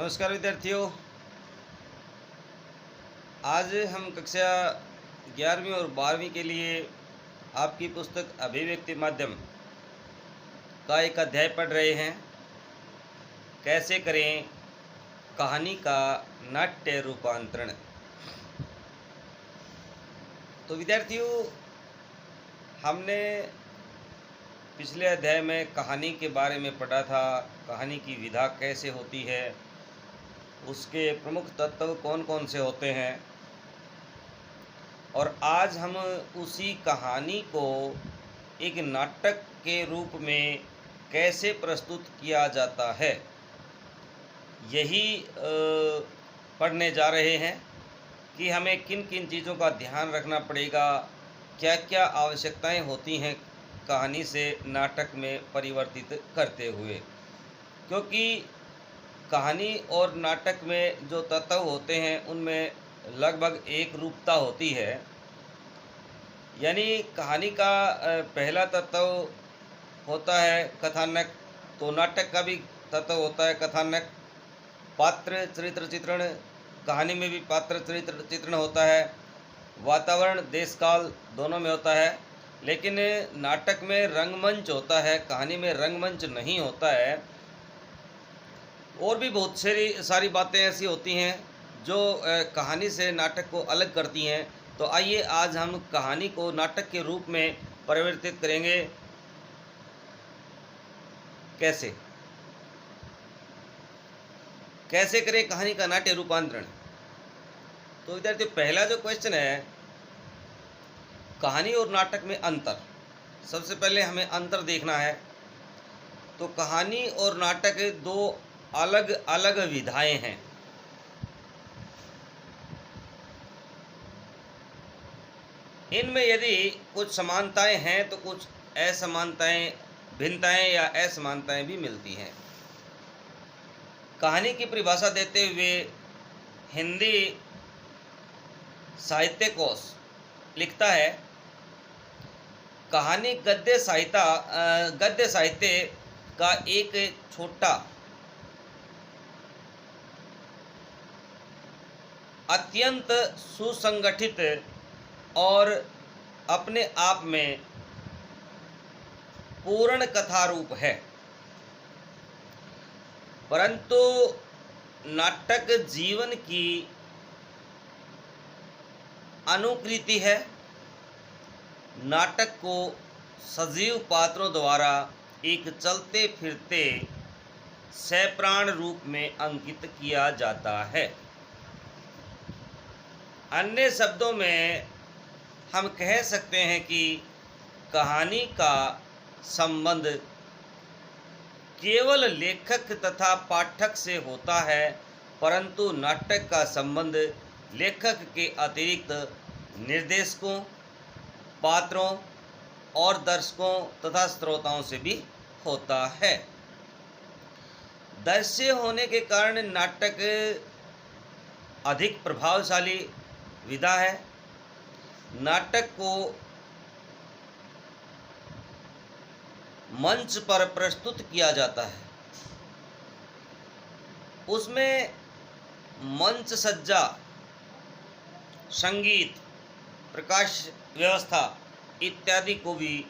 नमस्कार विद्यार्थियों। आज हम कक्षा 11वीं और 12वीं के लिए आपकी पुस्तक अभिव्यक्ति माध्यम का एक अध्याय पढ़ रहे हैं। कैसे करें कहानी का नाट्य रूपांतरण। तो विद्यार्थियों, हमने पिछले अध्याय में कहानी के बारे में पढ़ा था। कहानी की विधा कैसे होती है, उसके प्रमुख तत्व कौन कौन से होते हैं, और आज हम उसी कहानी को एक नाटक के रूप में कैसे प्रस्तुत किया जाता है, यही पढ़ने जा रहे हैं कि हमें किन किन चीज़ों का ध्यान रखना पड़ेगा, क्या क्या आवश्यकताएं होती हैं कहानी से नाटक में परिवर्तित करते हुए। क्योंकि कहानी और नाटक में जो तत्व होते हैं उनमें लगभग एक रूपता होती है। यानी कहानी का पहला तत्व होता है कथानक, तो नाटक का भी तत्व होता है कथानक। पात्र चरित्र चित्रण, कहानी में भी पात्र चरित्र चित्रण होता है। वातावरण देश काल दोनों में होता है। लेकिन नाटक में रंगमंच होता है, कहानी में रंगमंच नहीं होता है। और भी बहुत सारी बातें ऐसी होती हैं जो कहानी से नाटक को अलग करती हैं। तो आइए आज हम कहानी को नाटक के रूप में परिवर्तित करेंगे। कैसे करें कहानी का नाट्य रूपांतरण। तो विद्यार्थी, पहला जो क्वेश्चन है, कहानी और नाटक में अंतर। सबसे पहले हमें अंतर देखना है। तो कहानी और नाटक दो अलग अलग विधाएं हैं। इनमें यदि कुछ समानताएं हैं तो कुछ असमानताएं, भिन्नताएं या असमानताएं भी मिलती हैं। कहानी की परिभाषा देते हुए हिंदी साहित्य कोश लिखता है, कहानी गद्य साहित्य का एक छोटा, अत्यंत सुसंगठित और अपने आप में पूर्ण कथा रूप है। परंतु नाटक जीवन की अनुकृति है। नाटक को सजीव पात्रों द्वारा एक चलते फिरते सप्राण रूप में अंकित किया जाता है। अन्य शब्दों में हम कह सकते हैं कि कहानी का संबंध केवल लेखक तथा पाठक से होता है, परंतु नाटक का संबंध लेखक के अतिरिक्त निर्देशकों, पात्रों और दर्शकों तथा श्रोताओं से भी होता है। दृश्य होने के कारण नाटक अधिक प्रभावशाली विधा है। नाटक को मंच पर प्रस्तुत किया जाता है। उसमें मंच सज्जा, संगीत, प्रकाश व्यवस्था इत्यादि को भी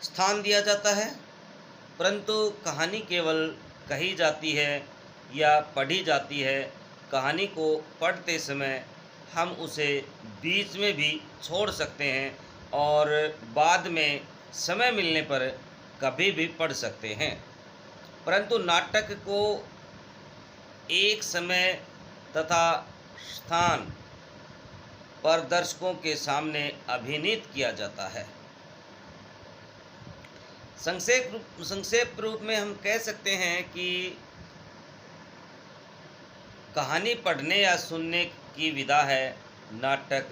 स्थान दिया जाता है। परंतु कहानी केवल कही जाती है या पढ़ी जाती है। कहानी को पढ़ते समय हम उसे बीच में भी छोड़ सकते हैं और बाद में समय मिलने पर कभी भी पढ़ सकते हैं। परंतु नाटक को एक समय तथा स्थान पर दर्शकों के सामने अभिनीत किया जाता है। संक्षेप रूप में हम कह सकते हैं कि कहानी पढ़ने या सुनने की विधा है, नाटक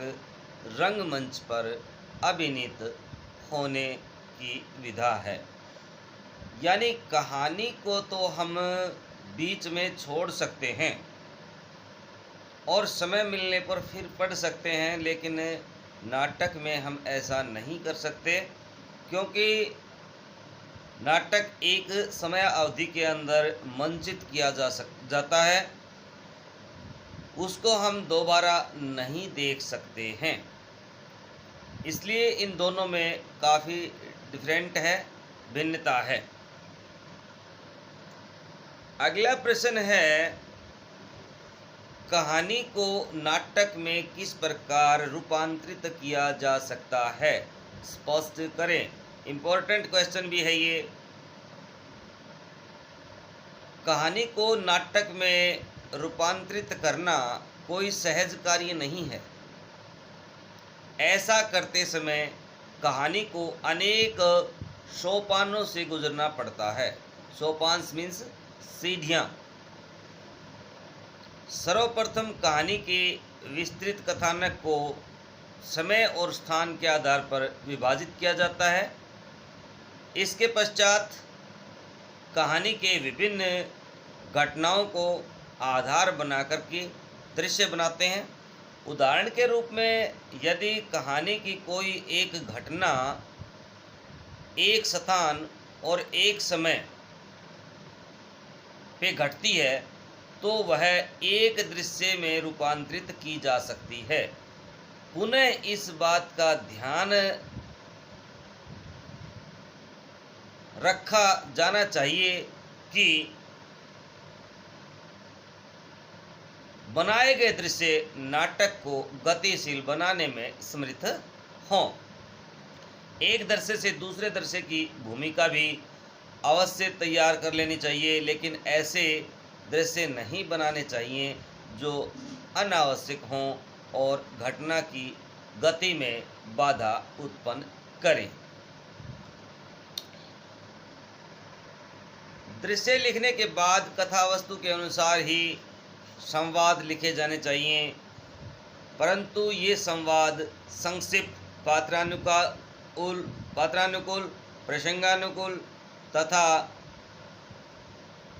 रंगमंच पर अभिनीत होने की विधा है। यानी कहानी को तो हम बीच में छोड़ सकते हैं और समय मिलने पर फिर पढ़ सकते हैं, लेकिन नाटक में हम ऐसा नहीं कर सकते, क्योंकि नाटक एक समय अवधि के अंदर मंचित किया जाता है, उसको हम दोबारा नहीं देख सकते हैं। इसलिए इन दोनों में काफ़ी डिफरेंट है, भिन्नता है। अगला प्रश्न है, कहानी को नाटक में किस प्रकार रूपांतरित किया जा सकता है, स्पष्ट करें। इम्पोर्टेंट क्वेश्चन भी है ये। कहानी को नाटक में रूपांतरित करना कोई सहज कार्य नहीं है। ऐसा करते समय कहानी को अनेक सोपानों से गुजरना पड़ता है। सोपान मीन्स सीढ़ियाँ। सर्वप्रथम कहानी के विस्तृत कथानक को समय और स्थान के आधार पर विभाजित किया जाता है। इसके पश्चात कहानी के विभिन्न घटनाओं को आधार बनाकर के दृश्य बनाते हैं। उदाहरण के रूप में यदि कहानी की कोई एक घटना एक स्थान और एक समय पे घटती है तो वह एक दृश्य में रूपांतरित की जा सकती है। पुनः इस बात का ध्यान रखा जाना चाहिए कि बनाए गए दृश्य नाटक को गतिशील बनाने में समर्थ हों। एक दृश्य से दूसरे दृश्य की भूमिका भी अवश्य तैयार कर लेनी चाहिए, लेकिन ऐसे दृश्य नहीं बनाने चाहिए जो अनावश्यक हों और घटना की गति में बाधा उत्पन्न करें। दृश्य लिखने के बाद कथा वस्तु के अनुसार ही संवाद लिखे जाने चाहिए, परंतु ये संवाद संक्षिप्त, पात्रानुकूल, प्रसंगानुकूल तथा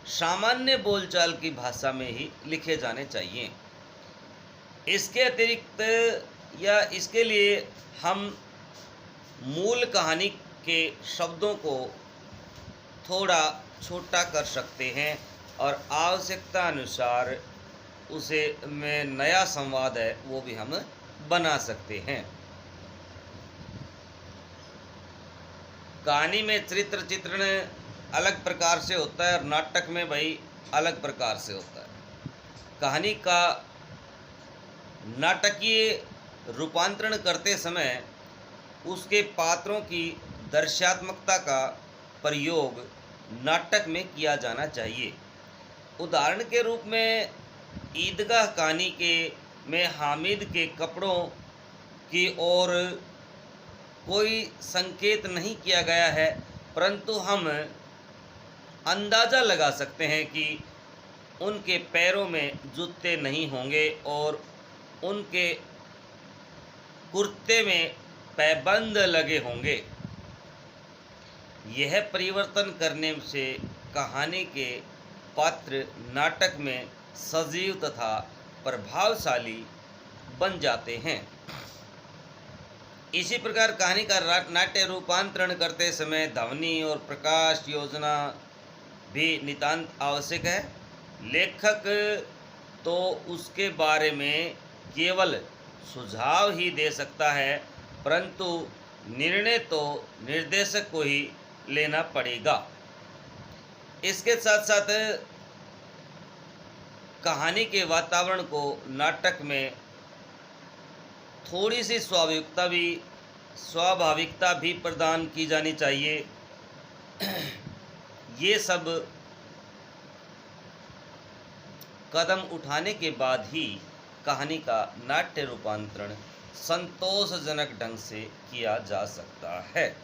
सामान्य बोलचाल की भाषा में ही लिखे जाने चाहिए। इसके अतिरिक्त या इसके लिए हम मूल कहानी के शब्दों को थोड़ा छोटा कर सकते हैं और आवश्यकता अनुसार उसे में नया संवाद है वो भी हम बना सकते हैं। कहानी में चरित्र चित्रण अलग प्रकार से होता है और नाटक में भाई अलग प्रकार से होता है। कहानी का नाटकीय रूपांतरण करते समय उसके पात्रों की दर्शात्मकता का प्रयोग नाटक में किया जाना चाहिए। उदाहरण के रूप में ईदगाह कहानी में हामिद के कपड़ों की ओर कोई संकेत नहीं किया गया है, परंतु हम अंदाज़ा लगा सकते हैं कि उनके पैरों में जूते नहीं होंगे और उनके कुर्ते में पैबंद लगे होंगे। यह परिवर्तन करने से कहानी के पात्र नाटक में सजीव तथा प्रभावशाली बन जाते हैं। इसी प्रकार कहानी का नाट्य रूपांतरण करते समय ध्वनि और प्रकाश योजना भी नितांत आवश्यक है। लेखक तो उसके बारे में केवल सुझाव ही दे सकता है, परंतु निर्णय तो निर्देशक को ही लेना पड़ेगा। इसके साथ साथ कहानी के वातावरण को नाटक में थोड़ी सी स्वाभाविकता भी प्रदान की जानी चाहिए। ये सब कदम उठाने के बाद ही कहानी का नाट्य रूपांतरण संतोषजनक ढंग से किया जा सकता है।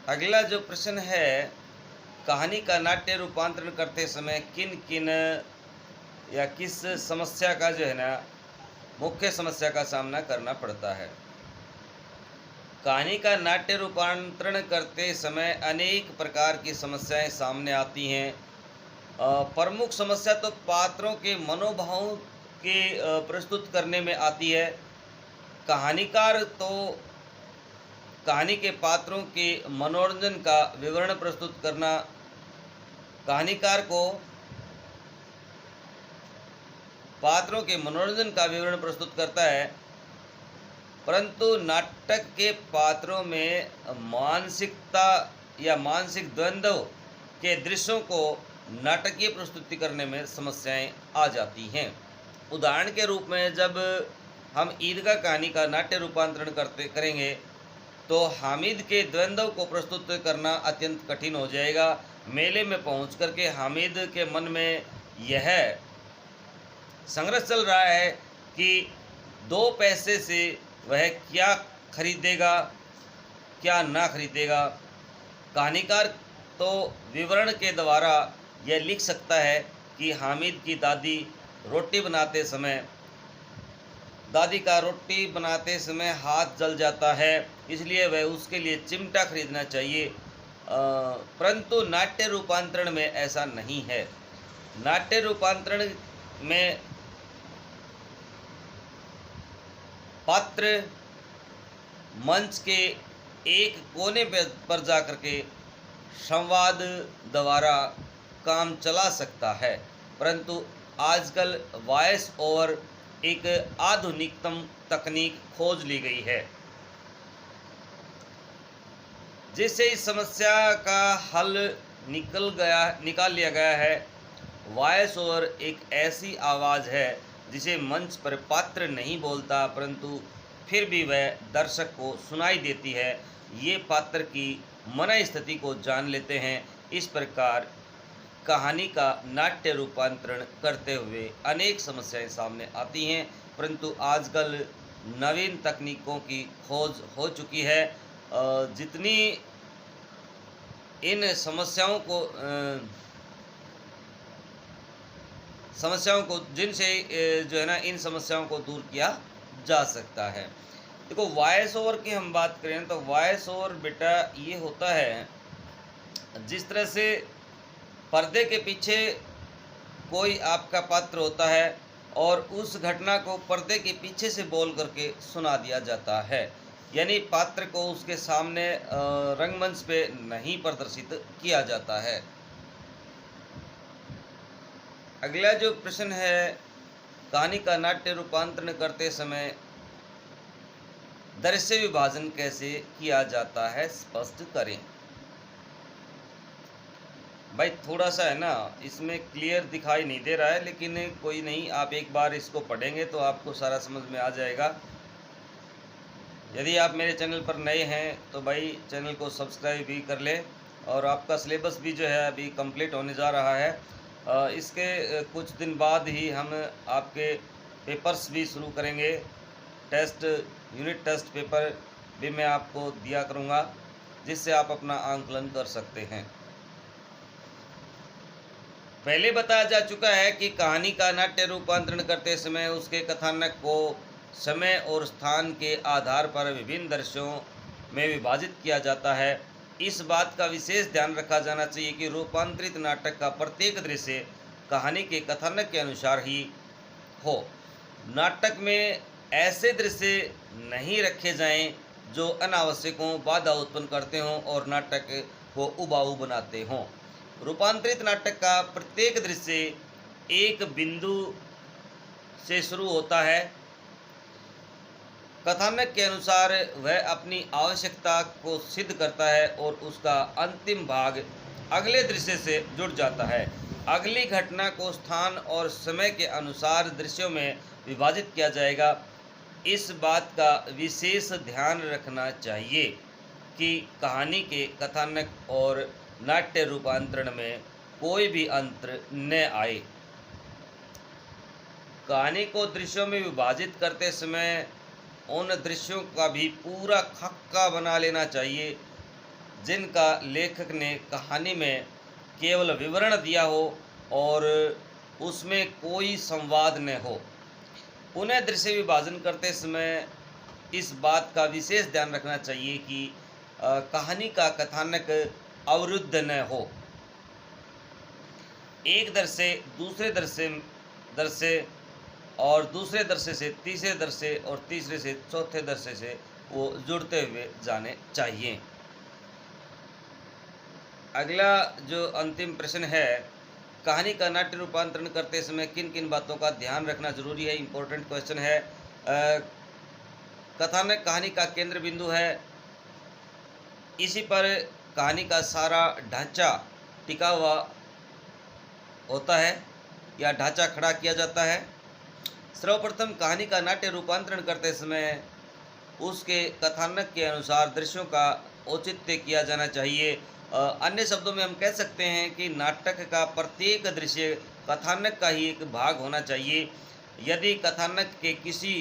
अगला जो प्रश्न है, कहानी का नाट्य रूपांतरण करते समय किन या किस समस्या का जो है ना मुख्य समस्या का सामना करना पड़ता है। कहानी का नाट्य रूपांतरण करते समय अनेक प्रकार की समस्याएं सामने आती हैं। प्रमुख समस्या तो पात्रों के मनोभावों के प्रस्तुत करने में आती है। कहानीकार तो कहानी के पात्रों के मनोरंजन का विवरण प्रस्तुत करना कहानीकार को पात्रों के मनोरंजन का विवरण प्रस्तुत करता है, परंतु नाटक के पात्रों में मानसिकता या मानसिक द्वंद्व के दृश्यों को नाटकीय प्रस्तुति करने में समस्याएं आ जाती हैं। उदाहरण के रूप में जब हम ईदगाह कहानी का नाट्य रूपांतरण करेंगे तो हामिद के द्वंद्व को प्रस्तुत करना अत्यंत कठिन हो जाएगा। मेले में पहुंच करके हामिद के मन में यह संघर्ष चल रहा है कि 2 पैसे से वह क्या खरीदेगा, क्या ना खरीदेगा। कहानीकार तो विवरण के द्वारा यह लिख सकता है कि हामिद की दादी का रोटी बनाते समय हाथ जल जाता है, इसलिए वह उसके लिए चिमटा खरीदना चाहिए। परंतु नाट्य रूपांतरण में ऐसा नहीं है। नाट्य रूपांतरण में पात्र मंच के एक कोने पर जाकर के संवाद द्वारा काम चला सकता है, परंतु आजकल वॉइस ओवर एक आधुनिकतम तकनीक खोज ली गई है, जिससे इस समस्या का हल निकाल लिया गया है। वॉइस ओवर एक ऐसी आवाज़ है जिसे मंच पर पात्र नहीं बोलता, परंतु फिर भी वह दर्शक को सुनाई देती है। ये पात्र की मन स्थिति को जान लेते हैं। इस प्रकार कहानी का नाट्य रूपांतरण करते हुए अनेक समस्याएं सामने आती हैं, परंतु आजकल नवीन तकनीकों की खोज हो चुकी है। जितनी इन समस्याओं को जिनसे जो है ना इन समस्याओं को दूर किया जा सकता है। देखो, वॉइस ओवर की हम बात करें तो वॉइस ओवर बेटा ये होता है, जिस तरह से पर्दे के पीछे कोई आपका पात्र होता है और उस घटना को पर्दे के पीछे से बोल करके सुना दिया जाता है, यानी पात्र को उसके सामने रंगमंच पे नहीं प्रदर्शित किया जाता है। अगला जो प्रश्न है, कहानी का नाट्य रूपांतरण करते समय दृश्य विभाजन कैसे किया जाता है, स्पष्ट करें। भाई थोड़ा सा है ना इसमें क्लियर दिखाई नहीं दे रहा है, लेकिन कोई नहीं, आप एक बार इसको पढ़ेंगे तो आपको सारा समझ में आ जाएगा। यदि आप मेरे चैनल पर नए हैं तो भाई चैनल को सब्सक्राइब भी कर लें। और आपका सिलेबस भी जो है अभी कंप्लीट होने जा रहा है। इसके कुछ दिन बाद ही हम आपके पेपर्स भी शुरू करेंगे। यूनिट टेस्ट पेपर भी मैं आपको दिया करूँगा, जिससे आप अपना आंकलन कर सकते हैं। पहले बताया जा चुका है कि कहानी का नाट्य रूपांतरण करते समय उसके कथानक को समय और स्थान के आधार पर विभिन्न दृश्यों में विभाजित किया जाता है। इस बात का विशेष ध्यान रखा जाना चाहिए कि रूपांतरित नाटक का प्रत्येक दृश्य कहानी के कथानक के अनुसार ही हो। नाटक में ऐसे दृश्य नहीं रखे जाएं जो अनावश्यक हों, बाधा उत्पन्न करते हों और नाटक को उबाऊ बनाते हों। रूपांतरित नाटक का प्रत्येक दृश्य एक बिंदु से शुरू होता है। कथानक के अनुसार वह अपनी आवश्यकता को सिद्ध करता है और उसका अंतिम भाग अगले दृश्य से जुड़ जाता है। अगली घटना को स्थान और समय के अनुसार दृश्यों में विभाजित किया जाएगा। इस बात का विशेष ध्यान रखना चाहिए कि कहानी के कथानक और नाट्य रूपांतरण में कोई भी अंतर न आए। कहानी को दृश्यों में विभाजित करते समय उन दृश्यों का भी पूरा खाका बना लेना चाहिए जिनका लेखक ने कहानी में केवल विवरण दिया हो और उसमें कोई संवाद न हो। उन्हें दृश्य विभाजन करते समय इस बात का विशेष ध्यान रखना चाहिए कि कहानी का कथानक अवरुद्ध न हो। एक दृश्य दूसरे दृश्य और दूसरे दृश्य से तीसरे दृश्य और तीसरे से चौथे दृश्य से वो जुड़ते हुए जाने चाहिए। अगला जो अंतिम प्रश्न है, कहानी का नाट्य रूपांतरण करते समय किन किन बातों का ध्यान रखना जरूरी है? इम्पोर्टेंट क्वेश्चन है। कथानक कहानी का केंद्र बिंदु है, इसी पर कहानी का सारा ढांचा टिका हुआ होता है या ढांचा खड़ा किया जाता है। सर्वप्रथम कहानी का नाट्य रूपांतरण करते समय उसके कथानक के अनुसार दृश्यों का औचित्य किया जाना चाहिए। अन्य शब्दों में हम कह सकते हैं कि नाटक का प्रत्येक दृश्य कथानक का ही एक भाग होना चाहिए। यदि कथानक के किसी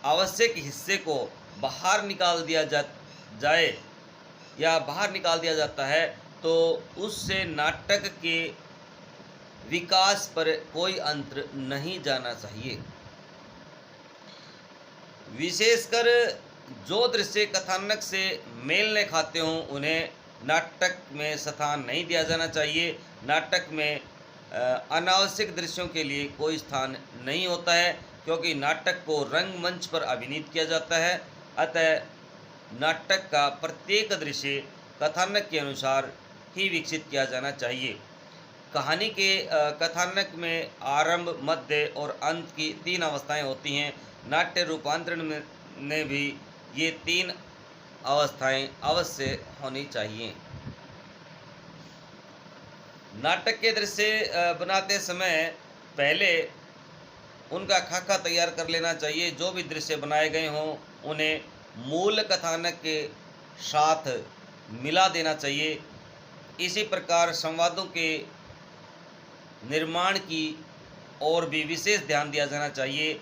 आवश्यक हिस्से को बाहर निकाल दिया जाए या बाहर निकाल दिया जाता है तो उससे नाटक के विकास पर कोई अंतर नहीं जाना चाहिए। विशेषकर जो दृश्य कथानक से मेल न खाते हों उन्हें नाटक में स्थान नहीं दिया जाना चाहिए। नाटक में अनावश्यक दृश्यों के लिए कोई स्थान नहीं होता है, क्योंकि नाटक को रंगमंच पर अभिनीत किया जाता है। अतः नाटक का प्रत्येक दृश्य कथानक के अनुसार ही विकसित किया जाना चाहिए। कहानी के कथानक में आरंभ, मध्य और अंत की 3 अवस्थाएं होती हैं। नाट्य रूपांतरण में भी ये 3 अवस्थाएं अवश्य होनी चाहिए। नाटक के दृश्य बनाते समय पहले उनका खाका तैयार कर लेना चाहिए। जो भी दृश्य बनाए गए हों उन्हें मूल कथानक के साथ मिला देना चाहिए। इसी प्रकार संवादों के निर्माण की ओर भी विशेष ध्यान दिया जाना चाहिए।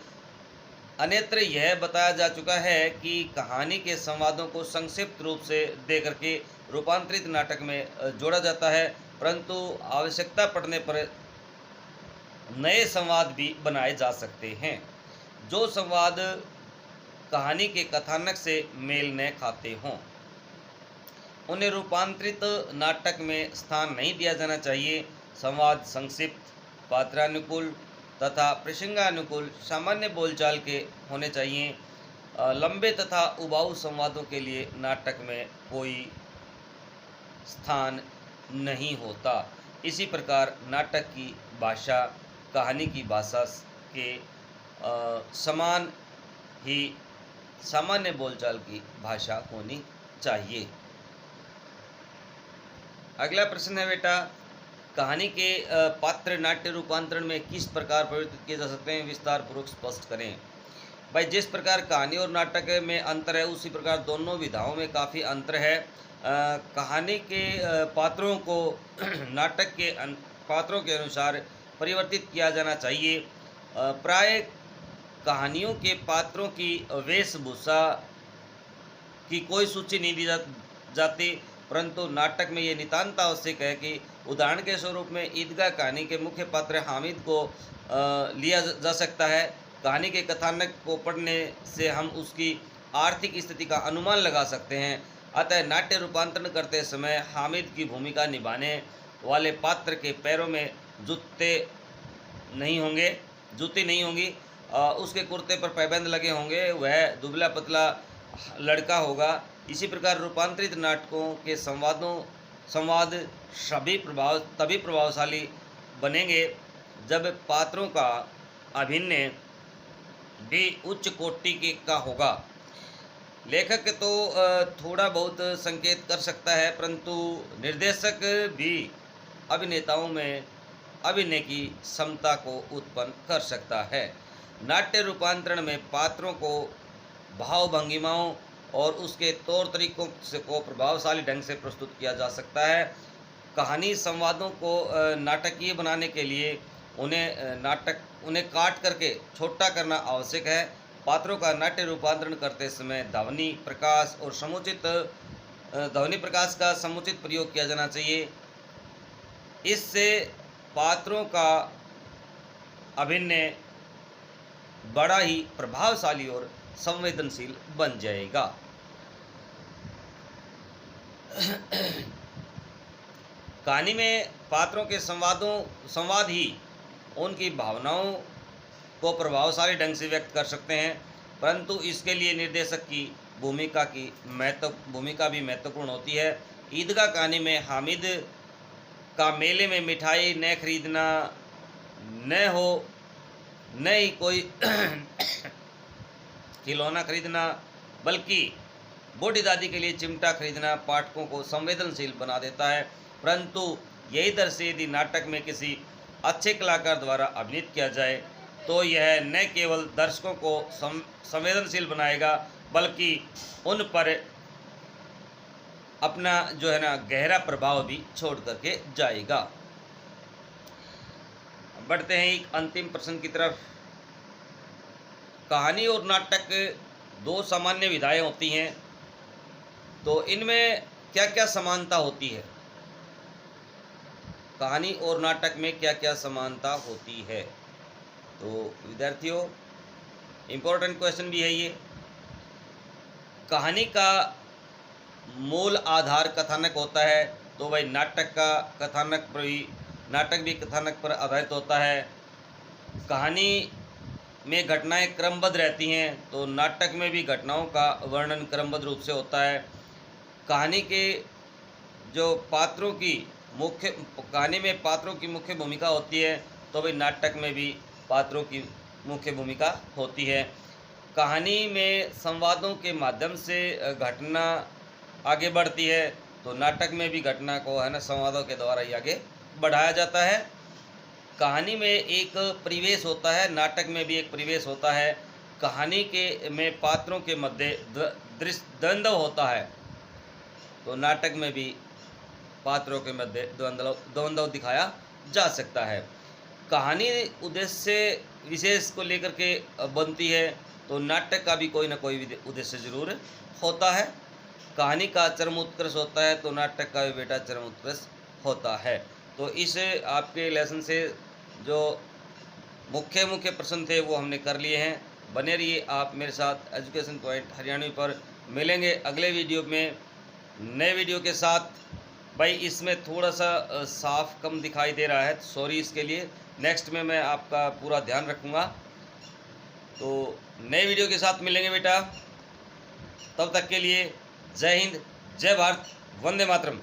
अन्यत्र यह बताया जा चुका है कि कहानी के संवादों को संक्षिप्त रूप से दे करके रूपांतरित नाटक में जोड़ा जाता है, परंतु आवश्यकता पड़ने पर नए संवाद भी बनाए जा सकते हैं। जो संवाद कहानी के कथानक से मेल न खाते हों उन्हें रूपांतरित नाटक में स्थान नहीं दिया जाना चाहिए। संवाद संक्षिप्त, पात्रानुकूल तथा प्रसंगानुकूल सामान्य बोलचाल के होने चाहिए। लंबे तथा उबाऊ संवादों के लिए नाटक में कोई स्थान नहीं होता। इसी प्रकार नाटक की भाषा कहानी की भाषा के समान ही सामान्य बोलचाल की भाषा होनी चाहिए। अगला प्रश्न है बेटा, कहानी के पात्र नाट्य रूपांतरण में किस प्रकार परिवर्तित किए जा सकते हैं? विस्तार पूर्वक स्पष्ट करें। भाई, जिस प्रकार कहानी और नाटक में अंतर है उसी प्रकार दोनों विधाओं में काफ़ी अंतर है। कहानी के पात्रों को नाटक के पात्रों के अनुसार परिवर्तित किया जाना चाहिए। प्राय कहानियों के पात्रों की वेशभूषा की कोई सूची नहीं दी जाती, परंतु नाटक में ये नितांत आवश्यक है कि उदाहरण के स्वरूप में ईदगाह कहानी के मुख्य पात्र हामिद को लिया जा सकता है। कहानी के कथानक को पढ़ने से हम उसकी आर्थिक स्थिति का अनुमान लगा सकते हैं। अतः नाट्य रूपांतरण करते समय हामिद की भूमिका निभाने वाले पात्र के पैरों में जूते नहीं होंगी, उसके कुर्ते पर पैबंद लगे होंगे, वह दुबला पतला लड़का होगा। इसी प्रकार रूपांतरित नाटकों के संवाद तभी प्रभावशाली बनेंगे जब पात्रों का अभिनय भी उच्च कोटि का होगा। लेखक तो थोड़ा बहुत संकेत कर सकता है, परंतु निर्देशक भी अभिनेताओं में अभिनय की क्षमता को उत्पन्न कर सकता है। नाट्य रूपांतरण में पात्रों को भाव भंगिमाओं और उसके तौर तरीकों को प्रभावशाली ढंग से प्रस्तुत किया जा सकता है। कहानी संवादों को नाटकीय बनाने के लिए उन्हें काट करके छोटा करना आवश्यक है। पात्रों का नाट्य रूपांतरण करते समय ध्वनि प्रकाश का समुचित प्रयोग किया जाना चाहिए। इससे पात्रों का अभिनय बड़ा ही प्रभावशाली और संवेदनशील बन जाएगा। कहानी में पात्रों के संवाद ही उनकी भावनाओं को प्रभावशाली ढंग से व्यक्त कर सकते हैं, परंतु इसके लिए निर्देशक की भूमिका भी महत्वपूर्ण होती है। ईदगाह कहानी में हामिद का मेले में मिठाई न खरीदना न हो, न ही कोई खिलौना खरीदना, बल्कि बूढ़ी दादी के लिए चिमटा खरीदना पाठकों को संवेदनशील बना देता है। परंतु यही दृश्य यदि नाटक में किसी अच्छे कलाकार द्वारा अभिनीत किया जाए तो यह न केवल दर्शकों को संवेदनशील बनाएगा, बल्कि उन पर अपना जो है ना गहरा प्रभाव भी छोड़ करके जाएगा। बढ़ते हैं एक अंतिम प्रश्न की तरफ। कहानी और नाटक दो सामान्य विधाएं होती हैं, तो इनमें क्या क्या समानता होती है? कहानी और नाटक में क्या क्या समानता होती है? तो विद्यार्थियों, इम्पोर्टेंट क्वेश्चन भी है ये। कहानी का मूल आधार कथानक होता है, तो भाई नाटक भी कथानक पर आधारित होता है। कहानी में घटनाएं क्रमबद्ध रहती हैं, तो नाटक में भी घटनाओं का वर्णन क्रमबद्ध रूप से होता है। कहानी में पात्रों की मुख्य भूमिका होती है, तो भाई नाटक में भी पात्रों की मुख्य भूमिका होती है। कहानी में संवादों के माध्यम से घटना आगे बढ़ती है, तो नाटक में भी घटना को है ना संवादों के द्वारा ही आगे बढ़ाया जाता है। कहानी में एक परिवेश होता है, नाटक में भी एक परिवेश होता है। कहानी में पात्रों के मध्य द्वंद्व होता है, तो नाटक में भी पात्रों के मध्य द्वंद्व दिखाया जा सकता है। कहानी उद्देश्य विशेष को लेकर के बनती है, तो नाटक का भी कोई ना कोई उद्देश्य जरूर होता है। कहानी का चरम उत्कर्ष होता है, तो नाटक का भी बेटा चरम उत्कर्ष होता है। तो इस आपके लेसन से जो मुख्य प्रश्न थे वो हमने कर लिए हैं। बने रहिए आप मेरे साथ एजुकेशन पॉइंट हरियाणवी पर। मिलेंगे अगले वीडियो में नए वीडियो के साथ। भाई इसमें थोड़ा सा साफ कम दिखाई दे रहा है, सॉरी इसके लिए। नेक्स्ट में मैं आपका पूरा ध्यान रखूँगा। तो नए वीडियो के साथ मिलेंगे बेटा, तब तक के लिए जय हिंद, जय भारत, वंदे मातरम।